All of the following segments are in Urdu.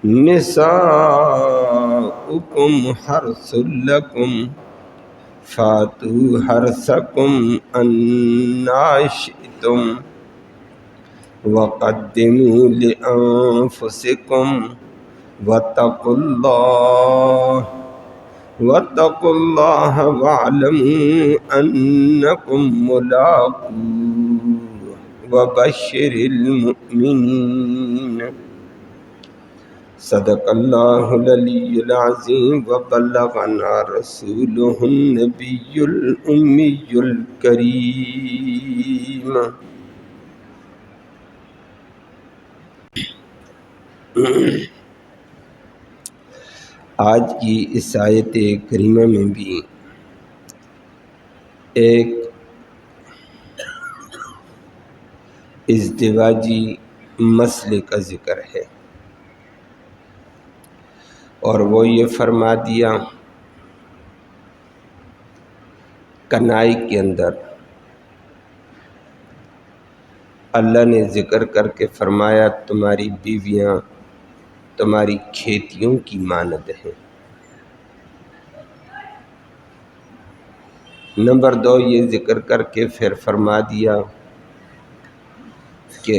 نساؤکم حرث لکم فاتوا حرثکم انا شئتم وقدموا لانفسکم واتقوا اللہ واعلموا انکم ملاقوہ وبشر المؤمنین۔ صدق اللہ العلی العظیم وبلغنا رسولہ النبی الامی الکریم۔ آج کی اس آیت کریمہ میں بھی ایک ازدواجی مسئلے کا ذکر ہے، اور وہ یہ فرما دیا کنائی کے اندر اللہ نے ذکر کر کے فرمایا تمہاری بیویاں تمہاری کھیتیوں کی مانند ہیں۔ نمبر 2 یہ ذکر کر کے پھر فرما دیا کہ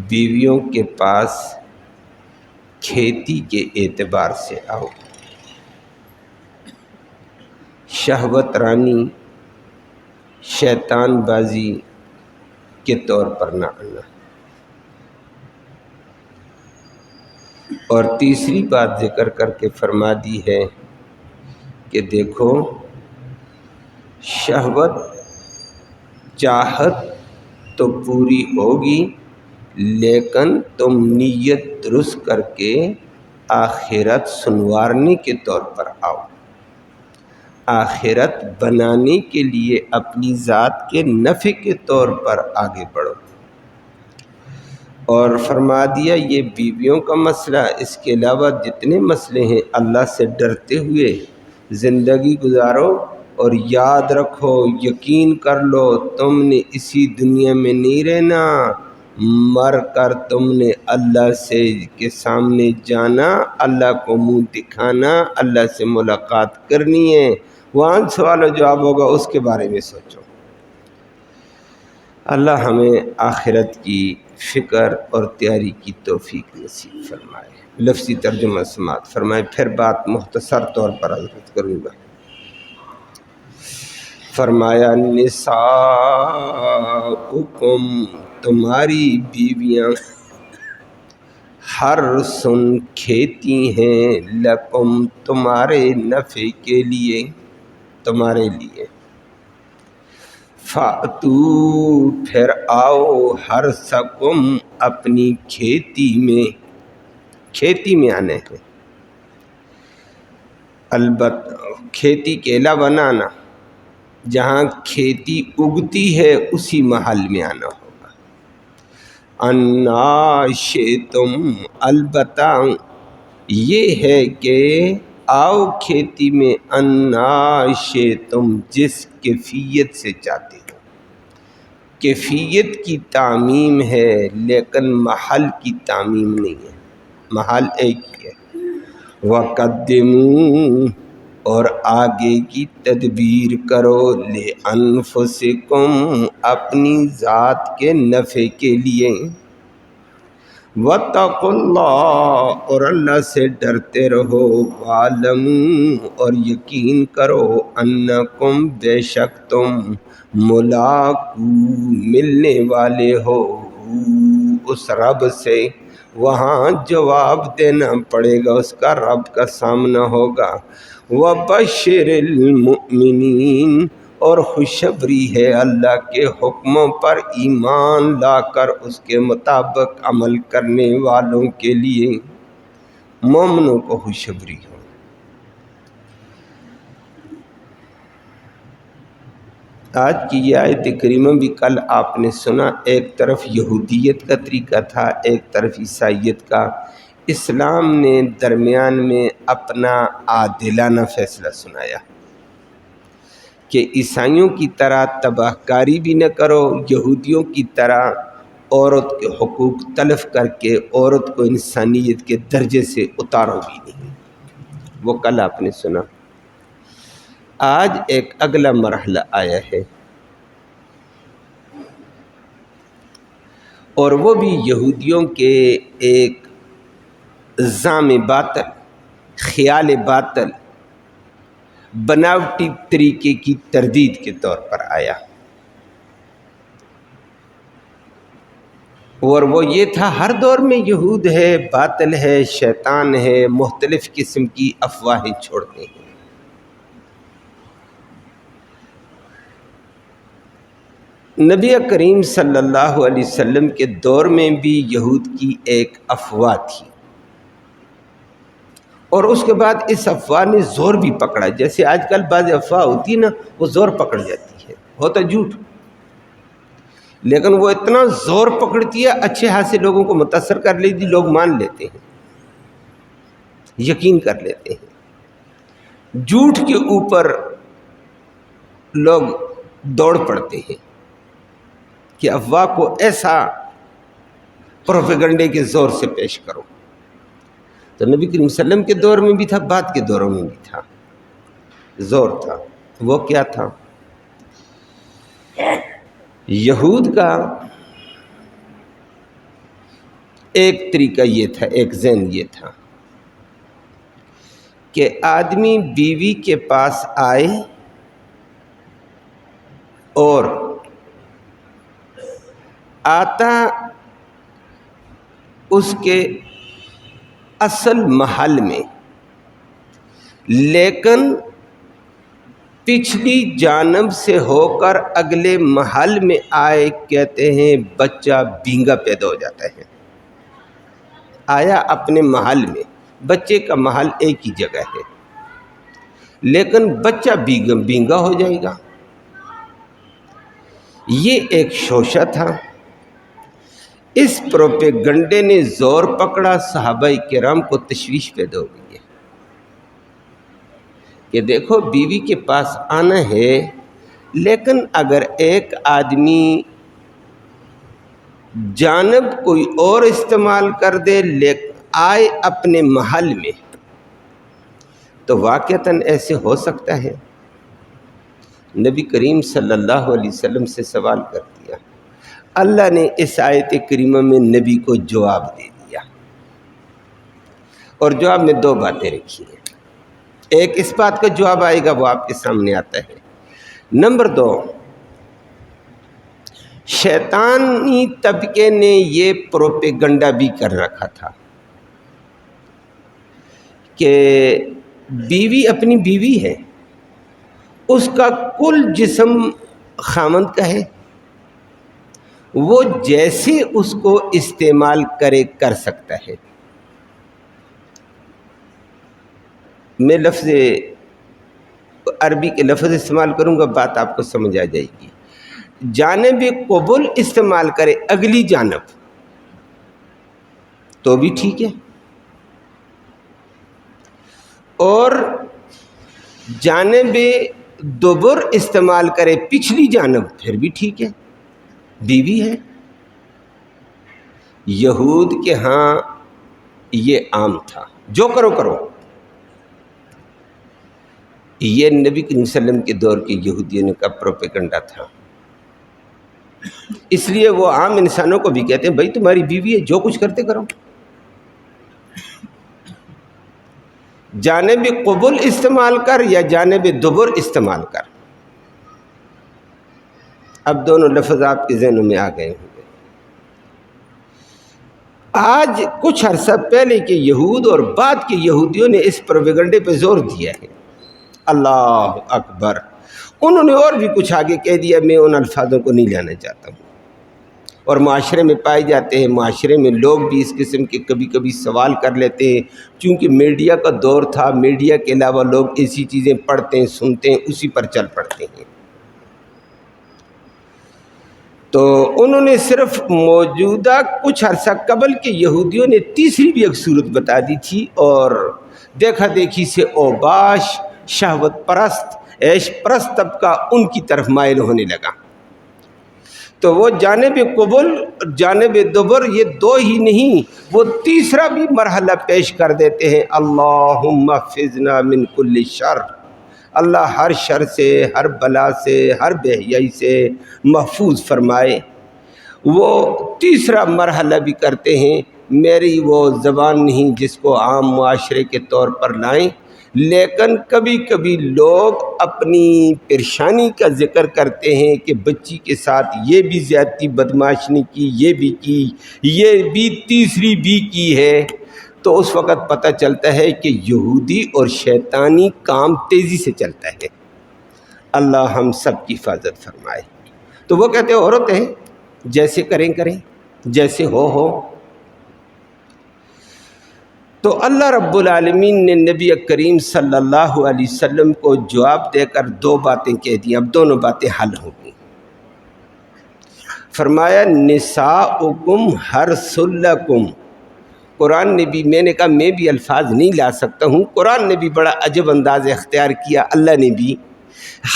بیویوں کے پاس کھیتی کے اعتبار سے آؤ، شہوت رانی شیطان بازی کے طور پر نہ آنا۔ اور تیسری بات ذکر کر کے فرما دی ہے کہ دیکھو شہوت چاہت تو پوری ہوگی، لیکن تم نیت درست کر کے آخرت سنوارنے کے طور پر آؤ، آخرت بنانے کے لیے اپنی ذات کے نفع کے طور پر آگے بڑھو۔ اور فرما دیا یہ بیویوں کا مسئلہ، اس کے علاوہ جتنے مسئلے ہیں اللہ سے ڈرتے ہوئے زندگی گزارو، اور یاد رکھو یقین کر لو تم نے اسی دنیا میں نہیں رہنا، مر کر تم نے اللہ سے کے سامنے جانا، اللہ کو منہ دکھانا، اللہ سے ملاقات کرنی ہے، وہاں سوال و جواب ہوگا، اس کے بارے میں سوچو۔ اللہ ہمیں آخرت کی فکر اور تیاری کی توفیق نصیب فرمائے۔ لفظی ترجمہ سماعت فرمائے، پھر بات مختصر طور پر عرض کروں گا۔ فرمایا نساؤکم تمہاری بیویاں، حرث کھیتی ہیں، لکم تمہارے نفع کے لیے، تمہارے لیے، فاتو پھر آؤ، حرثکم اپنی کھیتی میں، کھیتی میں آنے ہیں، البتہ کھیتی کے علاوہ نہ آنا، جہاں کھیتی اگتی ہے اسی محل میں آنا ہوگا۔ انا شئتم البتہ یہ ہے کہ آؤ کھیتی میں، انا شئتم جس کیفیت سے چاہتے ہو، کیفیت کی تعمیم ہے لیکن محل کی تعمیم نہیں ہے، محل ایک ہی ہے۔ وقدموا اور آگے کی تدبیر کرو، لِأَنفُسِكُمْ اپنی ذات کے نفع کے لیے، وَاتَّقُوا اللَّهَ اور اللہ سے ڈرتے رہو، وَاعْلَمُوا اور یقین کرو، أَنَّكُمْ بے شک تم، ملاقو ملنے والے ہو، اس رب سے، وہاں جواب دینا پڑے گا، اس کا رب کا سامنا ہوگا۔ وَبَشِّرِ الْمُؤْمِنِينَ اور خوشخبری ہے اللہ کے حکموں پر ایمان لا کر اس کے مطابق عمل کرنے والوں کے لیے، مومنوں کو خوشخبری ہو۔ آج کی یہ آیت کریمہ بھی کل آپ نے سنا، ایک طرف یہودیت کا طریقہ تھا، ایک طرف عیسائیت کا۔ اسلام نے درمیان میں اپنا عادلانہ فیصلہ سنایا کہ عیسائیوں کی طرح تباہ کاری بھی نہ کرو، یہودیوں کی طرح عورت کے حقوق تلف کر کے عورت کو انسانیت کے درجے سے اتارو بھی نہیں۔ وہ کل آپ نے سنا۔ آج ایک اگلا مرحلہ آیا ہے، اور وہ بھی یہودیوں کے ایک زعم باطل، خیال باطل، بناوٹی طریقے کی تردید کے طور پر آیا، اور وہ یہ تھا ہر دور میں یہود ہے، باطل ہے، شیطان ہے، مختلف قسم کی افواہیں چھوڑتے ہیں۔ نبی کریم صلی اللہ علیہ وسلم کے دور میں بھی یہود کی ایک افواہ تھی، اور اس کے بعد اس افواہ نے زور بھی پکڑا۔ جیسے آج کل بعض افواہ ہوتی ہے نا، وہ زور پکڑ جاتی ہے، ہوتا جھوٹ، لیکن وہ اتنا زور پکڑتی ہے اچھے ہاتھ سے لوگوں کو متاثر کر لیتی، لوگ مان لیتے ہیں، یقین کر لیتے ہیں، جھوٹ کے اوپر لوگ دوڑ پڑتے ہیں کہ افواہ کو ایسا پروپیگنڈے کے زور سے پیش کرو۔ تو نبی کریم صلی اللہ علیہ وسلم کے دور میں بھی تھا، بعد کے دوروں میں بھی تھا، زور تھا۔ وہ کیا تھا؟ یہود کا ایک طریقہ یہ تھا، ایک ذہن یہ تھا کہ آدمی بیوی کے پاس آئے اور آتا اس کے اصل محل میں، لیکن پچھلی جانب سے ہو کر اگلے محل میں آئے، کہتے ہیں بچہ بینگا پیدا ہو جاتا ہے۔ آیا اپنے محل میں، بچے کا محل ایک ہی جگہ ہے، لیکن بچہ بینگا ہو جائے گا۔ یہ ایک شوشہ تھا۔ اس پروپیگنڈے نے زور پکڑا، صحابہ کرام کو تشویش پیدا ہو گئی ہے کہ دیکھو بیوی کے پاس آنا ہے، لیکن اگر ایک آدمی جانب کوئی اور استعمال کر دے آئے اپنے محل میں، تو واقعتاً ایسے ہو سکتا ہے۔ نبی کریم صلی اللہ علیہ وسلم سے سوال کر دیا، اللہ نے اس آیت کریمہ میں نبی کو جواب دے دیا، اور جواب میں دو باتیں رکھی ہیں۔ ایک اس بات کا جواب آئے گا، وہ آپ کے سامنے آتا ہے۔ نمبر دو، شیطانی طبقے نے یہ پروپیگنڈا بھی کر رکھا تھا کہ بیوی اپنی بیوی ہے، اس کا کل جسم خاوند کا ہے، وہ جیسے اس کو استعمال کر سکتا ہے۔ میں لفظ عربی کے لفظ استعمال کروں گا، بات آپ کو سمجھ آ جائے گی۔ جانب قبول استعمال کرے اگلی جانب تو بھی ٹھیک ہے، اور جانب دبر استعمال کرے پچھلی جانب پھر بھی ٹھیک ہے، بیوی ہے۔ یہود کے ہاں یہ عام تھا، جو کرو کرو۔ یہ نبی کریم صلی اللہ علیہ وسلم کے دور کے یہودیوں کا پروپیگنڈا تھا۔ اس لیے وہ عام انسانوں کو بھی کہتے ہیں بھائی تمہاری بیوی ہے، جو کچھ کرتے کرو۔ جانب قبول استعمال کر یا جانب دبر استعمال کر، اب دونوں لفظ آپ کے ذہنوں میں آ گئے ہوں گے۔ آج کچھ عرصہ پہلے کے یہود اور بعد کے یہودیوں نے اس پروپیگنڈے پہ زور دیا ہے۔ اللہ اکبر! انہوں نے اور بھی کچھ آگے کہہ دیا، میں ان الفاظوں کو نہیں لانا چاہتا ہوں، اور معاشرے میں پائے جاتے ہیں۔ معاشرے میں لوگ بھی اس قسم کے کبھی کبھی سوال کر لیتے ہیں، چونکہ میڈیا کا دور تھا، میڈیا کے علاوہ لوگ ایسی چیزیں پڑھتے ہیں، سنتے ہیں، اسی پر چل پڑتے ہیں۔ تو انہوں نے صرف موجودہ کچھ عرصہ قبل کے یہودیوں نے تیسری بھی ایک صورت بتا دی تھی، اور دیکھا دیکھی سے اوباش، شہوت پرست، عیش پرست طبقہ ان کی طرف مائل ہونے لگا۔ تو وہ جانب قبول جانب دبر یہ دو ہی نہیں، وہ تیسرا بھی مرحلہ پیش کر دیتے ہیں، اللہم احفظنا من کل شر، اللہ ہر شر سے، ہر بلا سے، ہر بے حیائی سے محفوظ فرمائے۔ وہ تیسرا مرحلہ بھی کرتے ہیں، میری وہ زبان نہیں جس کو عام معاشرے کے طور پر لائیں، لیکن کبھی کبھی لوگ اپنی پریشانی کا ذکر کرتے ہیں کہ بچی کے ساتھ یہ بھی زیادتی بدمعاشی کی، یہ بھی کی، یہ بھی تیسری بھی کی ہے، تو اس وقت پتہ چلتا ہے کہ یہودی اور شیطانی کام تیزی سے چلتا ہے۔ اللہ ہم سب کی حفاظت فرمائے۔ تو وہ کہتے ہیں عورت ہے، جیسے کریں کریں، جیسے ہو۔ تو اللہ رب العالمین نے نبی کریم صلی اللہ علیہ وسلم کو جواب دے کر دو باتیں کہہ دیں، اب دونوں باتیں حل ہو گئیں۔ فرمایا نساؤکم حرث لکم، قرآن نے بھی، میں نے کہا میں بھی الفاظ نہیں لا سکتا ہوں، قرآن نے بھی بڑا عجب انداز اختیار کیا، اللہ نے بھی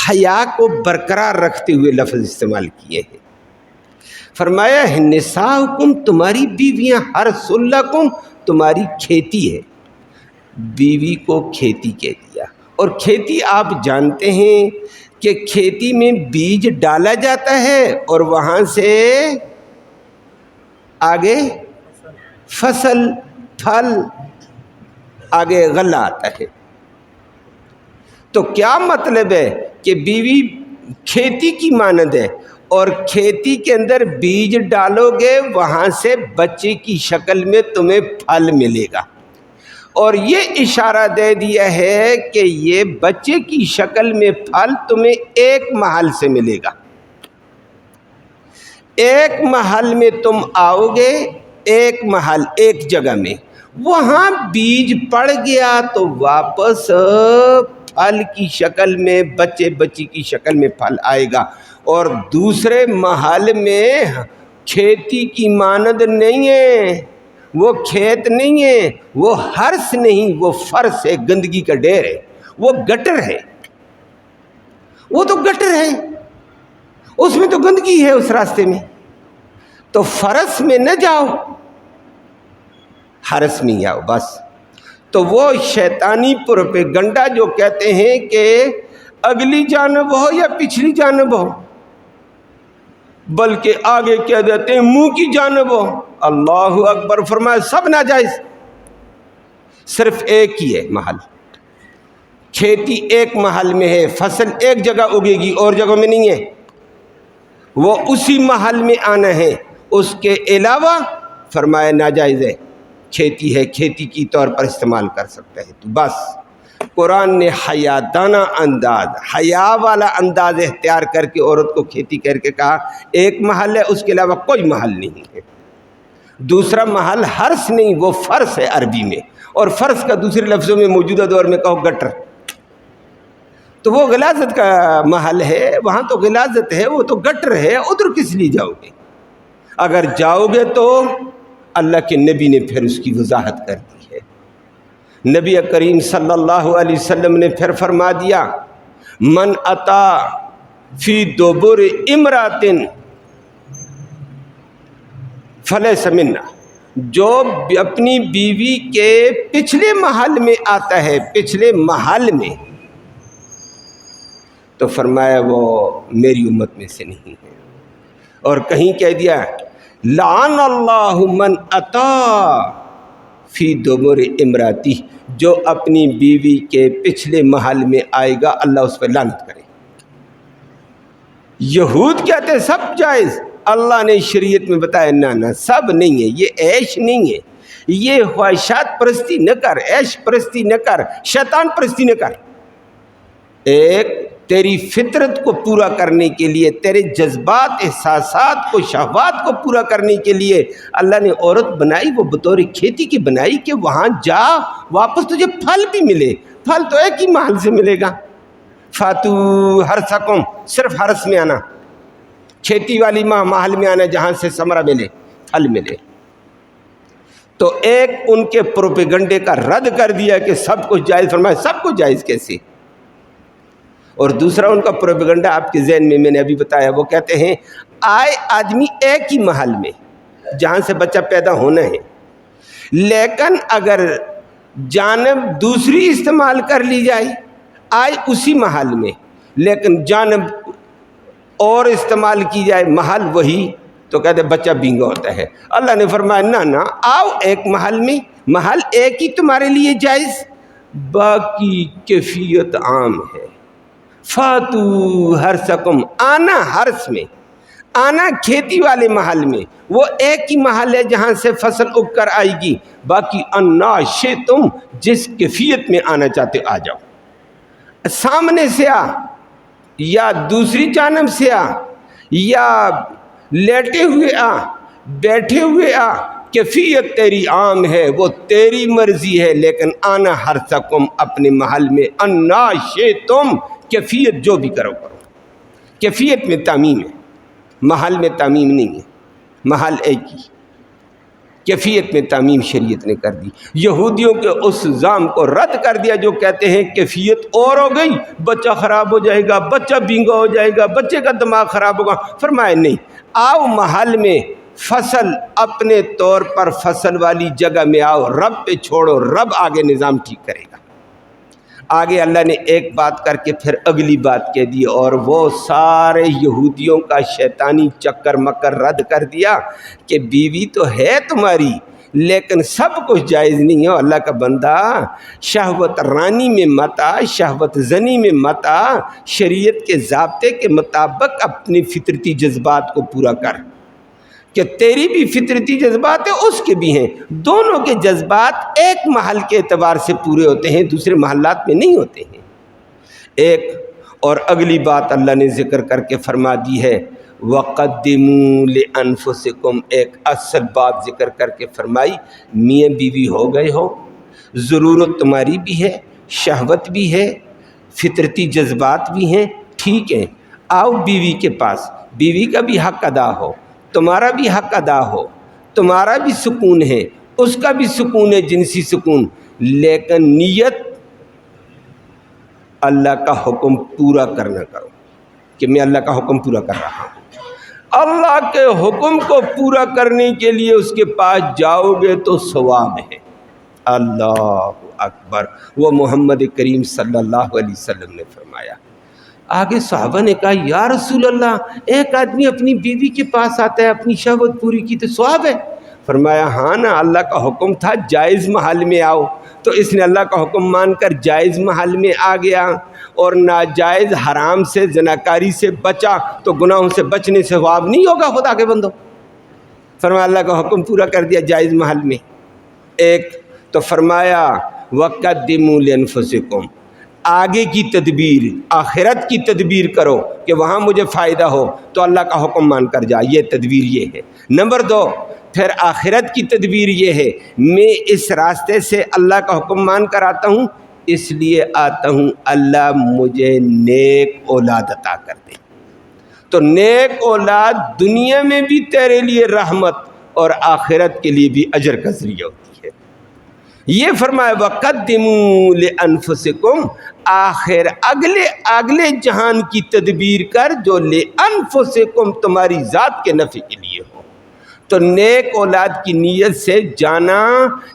حیا کو برقرار رکھتے ہوئے لفظ استعمال کیے ہیں۔ فرمایا نساؤکم تمہاری بیویاں، حرث لکم تمہاری کھیتی ہے، بیوی کو کھیتی کہہ دیا، اور کھیتی آپ جانتے ہیں کہ کھیتی میں بیج ڈالا جاتا ہے اور وہاں سے آگے فصل، پھل، آگے غلہ آتا ہے۔ تو کیا مطلب ہے کہ بیوی کھیتی کی مانند ہے، اور کھیتی کے اندر بیج ڈالو گے وہاں سے بچے کی شکل میں تمہیں پھل ملے گا، اور یہ اشارہ دے دیا ہے کہ یہ بچے کی شکل میں پھل تمہیں ایک محل سے ملے گا۔ ایک محل میں تم آؤ گے، ایک محل ایک جگہ میں، وہاں بیج پڑ گیا تو واپس پھل کی شکل میں، بچی کی شکل میں پھل آئے گا، اور دوسرے محل میں کھیتی کی مانند نہیں ہے، وہ کھیت نہیں ہے، وہ حرث نہیں، وہ فرش ہے، گندگی کا ڈھیر ہے، وہ گٹر ہے، وہ تو گٹر ہے، اس میں تو گندگی ہے اس راستے میں، تو فرش میں نہ جاؤ، حرث میں آؤ بس۔ تو وہ شیطانی پروپیگنڈا جو کہتے ہیں کہ اگلی جانب ہو یا پچھلی جانب ہو، بلکہ آگے کہہ دیتے ہیں منہ کی جانب ہو، اللہ اکبر، فرمایا سب ناجائز، صرف ایک ہی ہے محل، کھیتی ایک محل میں ہے، فصل ایک جگہ اگے گی اور جگہوں میں نہیں ہے، وہ اسی محل میں آنا ہے، اس کے علاوہ فرمایا ناجائز ہے، کھیتی ہے، کھیتی کی طور پر استعمال کر سکتا ہے۔ تو بس قرآن نے حیا دانہ انداز، حیا والا انداز اختیار کر کے عورت کو کھیتی کر کے کہا ایک محل ہے، اس کے علاوہ کوئی محل نہیں ہے۔ دوسرا محل حرث نہیں، وہ فرش ہے عربی میں، اور فرش کا دوسرے لفظوں میں موجودہ دور میں کہو گٹر، تو وہ غلاظت کا محل ہے، وہاں تو غلاظت ہے، وہ تو گٹر ہے، ادھر کس لیے جاؤ گے؟ اگر جاؤ گے تو اللہ کے نبی نے پھر اس کی وضاحت کر دی ہے۔ نبی کریم صلی اللہ علیہ وسلم نے پھر فرما دیا من اتا فی دبر امرات فلیس منا، جو اپنی بیوی کے پچھلے محل میں آتا ہے، پچھلے محل میں، تو فرمایا وہ میری امت میں سے نہیں ہے۔ اور کہیں کہہ دیا لعن اللہ من اتا فی دبر امراتی، جو اپنی بیوی کے پچھلے محل میں آئے گا اللہ اس پر لعنت کرے۔ یہود کہتے ہیں سب جائز، اللہ نے شریعت میں بتایا نہ سب نہیں ہے، یہ عیش نہیں ہے، یہ خواہشات پرستی نہ کر، عیش پرستی نہ کر، شیطان پرستی نہ کر، ایک تیری فطرت کو پورا کرنے کے لیے، تیرے جذبات، احساسات کو، شہوات کو پورا کرنے کے لیے اللہ نے عورت بنائی، وہ بطور کھیتی کی بنائی کہ وہاں جا واپس تجھے پھل بھی ملے، پھل تو ایک ہی محل سے ملے گا، فاتو حرثکم، صرف حرث میں آنا، کھیتی والی محل میں آنا جہاں سے ثمرہ ملے، پھل ملے۔ تو ایک ان کے پروپیگنڈے کا رد کر دیا کہ سب کچھ جائز، فرمایا سب کچھ جائز کیسے؟ اور دوسرا ان کا پروپیگنڈا آپ کے ذہن میں نے ابھی بتایا، وہ کہتے ہیں آئے آدمی ایک ہی محل میں جہاں سے بچہ پیدا ہونا ہے، لیکن اگر جانب دوسری استعمال کر لی جائے آئے اسی محل میں، لیکن جانب اور استعمال کی جائے محل وہی، تو کہتے بچہ بینگا ہوتا ہے۔ اللہ نے فرمایا نہ آؤ ایک محل میں، محل ایک ہی تمہارے لیے جائز، باقی کیفیت عام ہے۔ فاتو ہرسکم، آنا ہرس میں، آنا کھیتی والے محل میں، وہ ایک ہی محل ہے جہاں سے فصل اگ کر آئے گی، باقی انا شئتم، جس کیفیت میں آنا چاہتے آ جاؤ، سامنے سے آ یا دوسری جانب سے آ یا لیٹے ہوئے آ بیٹھے ہوئے آ، کیفیت تیری عام ہے، وہ تیری مرضی ہے، لیکن آنا ہرسکم، اپنے محل میں، انا شئتم، کیفیت جو بھی کرو کرو۔ کیفیت میں تعمیم ہے، محل میں تعمیم نہیں ہے، محل ایک ہی، کیفیت میں تعمیم شریعت نے کر دی۔ یہودیوں کے اس الزام کو رد کر دیا جو کہتے ہیں کیفیت اور ہو گئی، بچہ خراب ہو جائے گا، بچہ بینگا ہو جائے گا، بچے کا دماغ خراب ہوگا۔ فرمایا نہیں، آؤ محل میں، فصل اپنے طور پر فصل والی جگہ میں آؤ، رب پہ چھوڑو، رب آگے نظام ٹھیک کرے گا۔ آگے اللہ نے ایک بات کر کے پھر اگلی بات کہہ دی، اور وہ سارے یہودیوں کا شیطانی چکر مکر رد کر دیا کہ بیوی تو ہے تمہاری لیکن سب کچھ جائز نہیں ہے۔ اللہ کا بندہ، شہوت رانی میں مت آ، شہوت زنی میں مت آ، شریعت کے ضابطے کے مطابق اپنی فطرتی جذبات کو پورا کر، کہ تیری بھی فطرتی جذبات ہیں، اس کے بھی ہیں، دونوں کے جذبات ایک محل کے اعتبار سے پورے ہوتے ہیں، دوسرے محلات میں نہیں ہوتے ہیں۔ ایک اور اگلی بات اللہ نے ذکر کر کے فرما دی ہے، وَقَدِّمُوا لِأَنفُسِكُمْ، ایک اصل بات ذکر کر کے فرمائی، میاں بیوی ہو گئے ہو، ضرورت تمہاری بھی ہے، شہوت بھی ہے، فطرتی جذبات بھی ہیں، ٹھیک ہے، آؤ بیوی کے پاس، بیوی کا بھی حق ادا ہو، تمہارا بھی حق ادا ہو، تمہارا بھی سکون ہے، اس کا بھی سکون ہے، جنسی سکون، لیکن نیت اللہ کا حکم پورا کرنا کرو، کہ میں اللہ کا حکم پورا کر رہا ہوں۔ اللہ کے حکم کو پورا کرنے کے لیے اس کے پاس جاؤ گے تو ثواب ہے۔ اللہ اکبر، وہ محمد کریم صلی اللہ علیہ وسلم نے فرمایا۔ آگے صحابہ نے کہا یا رسول اللہ، ایک آدمی اپنی بیوی کے پاس آتا ہے، اپنی شہوت پوری کی تو ثواب ہے؟ فرمایا ہاں نا، اللہ کا حکم تھا جائز محل میں آؤ، تو اس نے اللہ کا حکم مان کر جائز محل میں آ گیا، اور ناجائز حرام سے زناکاری سے بچا تو گناہوں سے بچنے سے ثواب نہیں ہوگا خدا کے بندو؟ فرمایا اللہ کا حکم پورا کر دیا جائز محل میں۔ ایک تو فرمایا وَقَدِّمُوا لِأَنفُسِكُمْ، آگے کی تدبیر، آخرت کی تدبیر کرو کہ وہاں مجھے فائدہ ہو تو اللہ کا حکم مان کر جا، یہ تدبیر یہ ہے۔ نمبر دو، پھر آخرت کی تدبیر یہ ہے، میں اس راستے سے اللہ کا حکم مان کر آتا ہوں، اس لیے آتا ہوں اللہ مجھے نیک اولاد عطا کر دے، تو نیک اولاد دنیا میں بھی تیرے لیے رحمت اور آخرت کے لیے بھی اجر کا ذریعہ ہوتی ہے۔ یہ فرمایا وَقَدِّمُوا لِأَنفُسِكُمْ، آخر اگلے جہان کی تدبیر کر جو لِأَنفُسِكُمْ تمہاری ذات کے نفع کے لیے ہو، تو نیک اولاد کی نیت سے جانا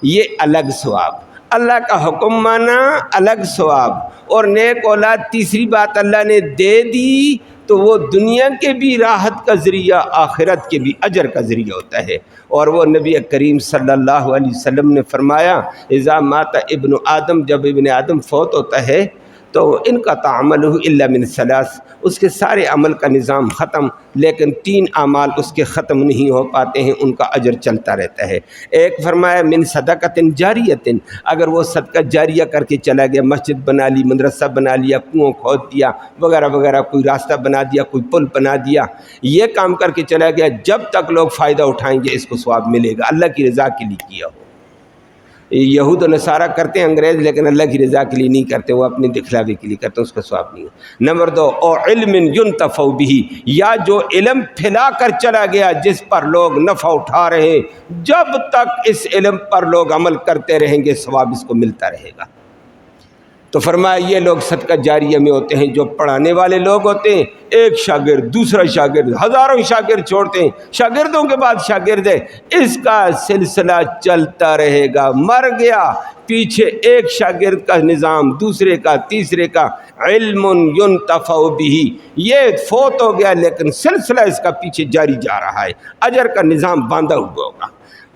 یہ الگ ثواب، اللہ کا حکم مانا الگ ثواب، اور نیک اولاد تیسری بات اللہ نے دے دی تو وہ دنیا کے بھی راحت کا ذریعہ، آخرت کے بھی اجر کا ذریعہ ہوتا ہے۔ اور وہ نبی کریم صلی اللہ علیہ وسلم نے فرمایا اذا مات ابن آدم، جب ابن آدم فوت ہوتا ہے تو ان کا تعملہ الا من ثلاث، اس کے سارے عمل کا نظام ختم، لیکن 3 اعمال اس کے ختم نہیں ہو پاتے ہیں، ان کا اجر چلتا رہتا ہے۔ ایک فرمایا من صدقۃ جاریۃ، اگر وہ صدقہ جاریہ کر کے چلا گیا، مسجد بنا لی، مدرسہ بنا لیا، کنواں کھود دیا وغیرہ وغیرہ، کوئی راستہ بنا دیا، کوئی پل بنا دیا، یہ کام کر کے چلا گیا، جب تک لوگ فائدہ اٹھائیں گے اس کو ثواب ملے گا، اللہ کی رضا کے لیے کیا ہو۔ یہود و نصارہ کرتے ہیں انگریز، لیکن اللہ کی رضا کے لیے نہیں کرتے، وہ اپنے دکھلاوے کے لیے کرتے ہیں، اس کا ثواب نہیں ہے۔ نمبر 2، اور علم ينتفع به، یا جو علم پھیلا کر چلا گیا جس پر لوگ نفع اٹھا رہے ہیں، جب تک اس علم پر لوگ عمل کرتے رہیں گے ثواب اس کو ملتا رہے گا۔ تو فرمایا یہ لوگ صدقہ جاریہ میں ہوتے ہیں جو پڑھانے والے لوگ ہوتے ہیں، ایک شاگرد دوسرا شاگرد، ہزاروں شاگرد چھوڑتے ہیں، شاگردوں کے بعد شاگرد ہے، اس کا سلسلہ چلتا رہے گا۔ مر گیا پیچھے ایک شاگرد کا نظام، دوسرے کا، تیسرے کا، علم ينتفع به، یہ فوت ہو گیا لیکن سلسلہ اس کا پیچھے جاری جا رہا ہے، اجر کا نظام باندھا ہوا ہوگا۔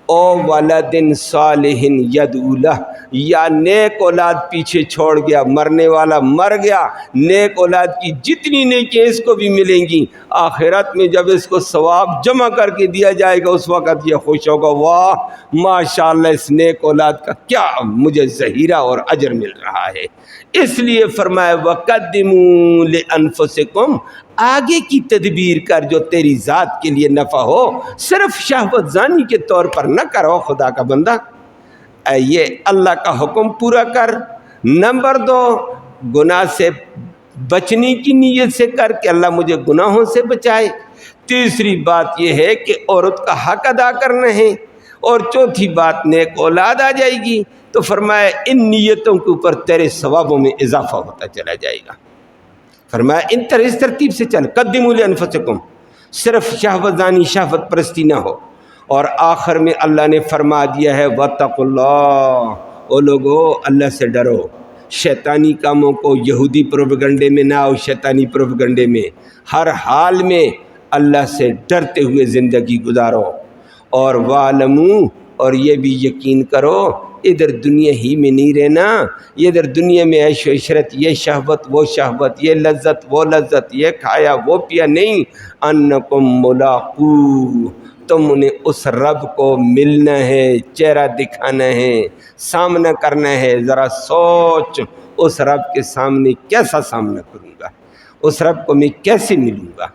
او ولد صالح یدعو لہ، یا نیک اولاد پیچھے چھوڑ گیا، مرنے والا مر گیا، نیک اولاد کی جتنی نیکیاں اس کو بھی ملیں گی، آخرت میں جب اس کو ثواب جمع کر کے دیا جائے گا اس وقت یہ خوش ہوگا، واہ ماشاءاللہ اس نیک اولاد کا کیا مجھے ذخیرہ اور اجر مل رہا ہے۔ اس لیے فرمایا وَقَدِّمُوا لِأَنفُسِكُمْ، آگے کی تدبیر کر جو تیری ذات کے لیے نفع ہو، صرف شہوت زانی کے طور پر نہ کرو خدا کا بندہ، یہ اللہ کا حکم پورا کر۔ نمبر 2، گناہ سے بچنے کی نیت سے کر کہ اللہ مجھے گناہوں سے بچائے۔ تیسری بات یہ ہے کہ عورت کا حق ادا کرنا ہے، اور چوتھی بات نیک اولاد آ جائے گی تو فرمایا ان نیتوں کے اوپر تیرے ثوابوں میں اضافہ ہوتا چلا جائے گا۔ فرمایا اس ترتیب سے چل، قدموا لانفسکم، صرف شہوت زانی شہوت پرستی نہ ہو۔ اور آخر میں اللہ نے فرما دیا ہے واتقوا اللہ، او لوگو اللہ سے ڈرو، شیطانی کاموں کو یہودی پروپیگنڈے میں نہ آؤ، شیطانی پروپیگنڈے میں ہر حال میں اللہ سے ڈرتے ہوئے زندگی گزارو۔ اور وَاعْلَمُوا، اور یہ بھی یقین کرو ادھر دنیا ہی میں نہیں رہنا، یہ ادھر دنیا میں عیش و عشرت، یہ شہوت وہ شہوت، یہ لذت وہ لذت، یہ کھایا وہ پیا نہیں، انکم ملاقو، تم نے اس رب کو ملنا ہے، چہرہ دکھانا ہے، سامنا کرنا ہے۔ ذرا سوچ اس رب کے سامنے کیسا سامنا کروں گا، اس رب کو میں کیسے ملوں گا،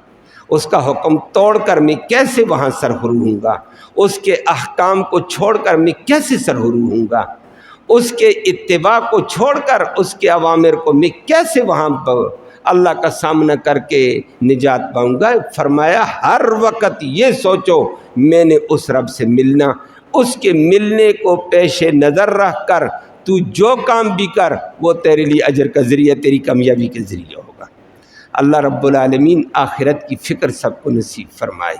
اس کا حکم توڑ کر میں کیسے وہاں سرخرو ہوں گا، اس کے احکام کو چھوڑ کر میں کیسے سرخرو ہوں گا، اس کے اتباع کو چھوڑ کر اس کے اوامر کو میں کیسے وہاں اللہ کا سامنا کر کے نجات پاؤں گا۔ فرمایا ہر وقت یہ سوچو میں نے اس رب سے ملنا، اس کے ملنے کو پیش نظر رکھ کر تو جو کام بھی کر وہ تیرے لیے اجر کا ذریعہ، تیری کامیابی کے ذریعہ ہوگا۔ اللہ رب العالمین آخرت کی فکر سب کو نصیب فرمائے۔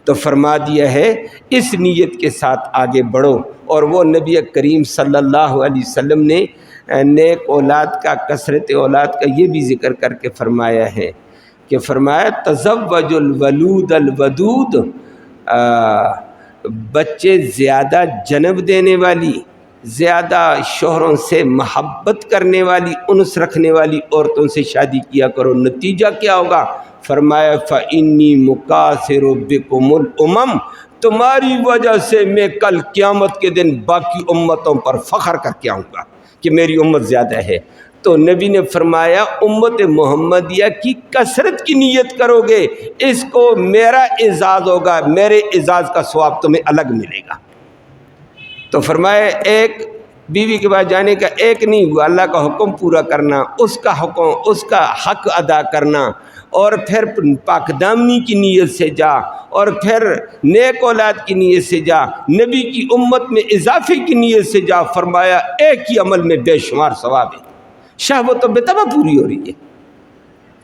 تو فرما دیا ہے اس نیت کے ساتھ آگے بڑھو۔ اور وہ نبی کریم صلی اللہ علیہ وسلم نے نیک اولاد کا، کثرت اولاد کا یہ بھی ذکر کر کے فرمایا ہے کہ فرمایا تزوج الولود الودود، بچے زیادہ جنب دینے والی، زیادہ شوہروں سے محبت کرنے والی، انس رکھنے والی عورتوں سے شادی کیا کرو۔ نتیجہ کیا ہوگا؟ فرمایا فَإِنِّي مُكَاثِرٌ بِكُمُ الْأُمَمَ، تمہاری وجہ سے میں کل قیامت کے دن باقی امتوں پر فخر کر کے آؤں گا کہ میری امت زیادہ ہے۔ تو نبی نے فرمایا امت محمدیہ کی کثرت کی نیت کرو گے، اس کو میرا اعزاز ہوگا، میرے اعزاز کا ثواب تمہیں الگ ملے گا۔ تو فرمایا ایک بیوی کے بعد جانے کا ایک نہیں ہوا، اللہ کا حکم پورا کرنا، اس کا حکم، اس کا حق ادا کرنا، اور پھر پاک دامنی کی نیت سے جا، اور پھر نیک اولاد کی نیت سے جا، نبی کی امت میں اضافے کی نیت سے جا۔ فرمایا ایک ہی عمل میں بے شمار ثواب ہے، شہوت و بتبہ پوری ہو رہی ہے،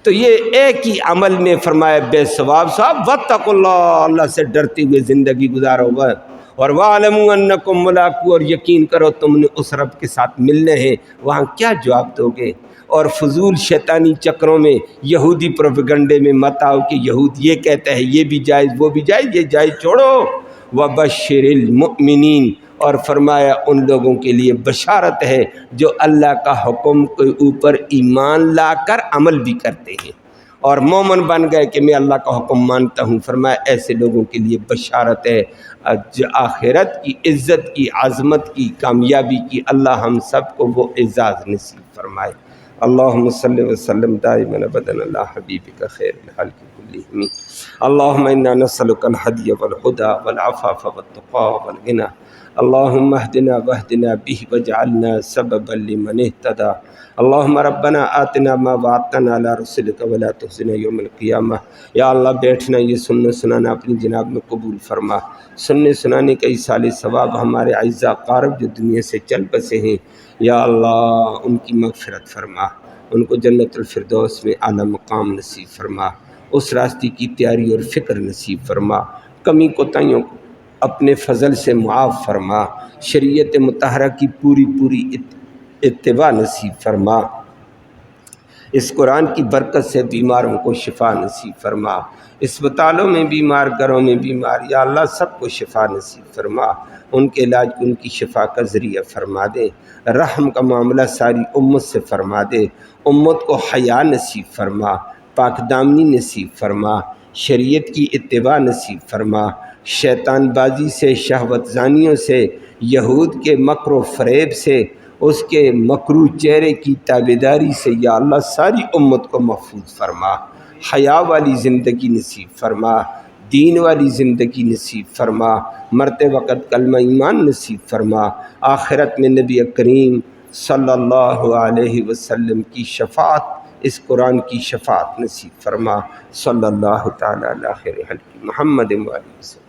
تو یہ ایک ہی عمل میں فرمایا بے ثواب صاحب۔ واتقوا اللہ، اللہ سے ڈرتے ہوئے زندگی گزارو گا۔ اور وَاعْلَمُوا أَنَّكُمْ مُلَاقُوهُ، اور یقین کرو تم نے اس رب کے ساتھ ملنے ہیں۔ وہاں کیا جواب دو گے؟ اور فضول شیطانی چکروں میں، یہودی پروپیگنڈے میں مت آؤ کہ یہود یہ کہتا ہے یہ بھی جائز وہ بھی جائز، یہ جائز چھوڑو۔ وَبَشِّرِ الْمُؤْمِنِينَ، اور فرمایا ان لوگوں کے لیے بشارت ہے جو اللہ کا حکم کے اوپر ایمان لا کر عمل بھی کرتے ہیں اور مومن بن گئے کہ میں اللہ کا حکم مانتا ہوں۔ فرمایا ایسے لوگوں کے لیے بشارت ہے، آخرت کی عزت کی، عظمت کی، کامیابی کی۔ اللہ ہم سب کو وہ اعزاز نصیب فرمائے۔ اللہم صلی وسلم دائما ابدا علی حبیبک خیر الخلق کلہم۔ اللہم انا نسألک الہدی والہدی والعفاف والتقی والغنی۔ اللهم اهدنا واهدنا به واجعلنا سببا لمن اهتدى اللهم ربنا آتنا ما وعدتنا على رسلك ولا تخزنا يوم القيامة۔ یا اللہ بیٹھنا یہ سننا سنانا اپنی جناب میں قبول فرما، سننے سنانے کا ایصال ثواب ہمارے اعزاء اقارب جو دنیا سے چل بسے ہیں یا اللہ ان کی مغفرت فرما، ان کو جنت الفردوس میں اعلیٰ مقام نصیب فرما، اس راستے کی تیاری اور فکر نصیب فرما، کمی کوتاہیوں کو اپنے فضل سے معاف فرما، شریعت مطہرہ کی پوری اتباع نصیب فرما، اس قرآن کی برکت سے بیماروں کو شفا نصیب فرما، اسپتالوں میں بیمار، گھروں میں بیمار یا اللہ سب کو شفا نصیب فرما، ان کے علاج کو ان کی شفا کا ذریعہ فرما دے، رحم کا معاملہ ساری امت سے فرما دے، امت کو حیا نصیب فرما، پاک دامنی نصیب فرما، شریعت کی اتباع نصیب فرما، شیطان بازی سے، شہوت زانیوں سے، یہود کے مکر و فریب سے، اس کے مکروہ چہرے کی تابعداری سے یا اللہ ساری امت کو محفوظ فرما، حیا والی زندگی نصیب فرما، دین والی زندگی نصیب فرما، مرتے وقت کلمہ ایمان نصیب فرما، آخرت میں نبی کریم صلی اللہ علیہ وسلم کی شفاعت، اس قرآن کی شفاعت نصیب فرما، صلی اللہ تعالی علی خیر خلق محمد و آلہ وسلم۔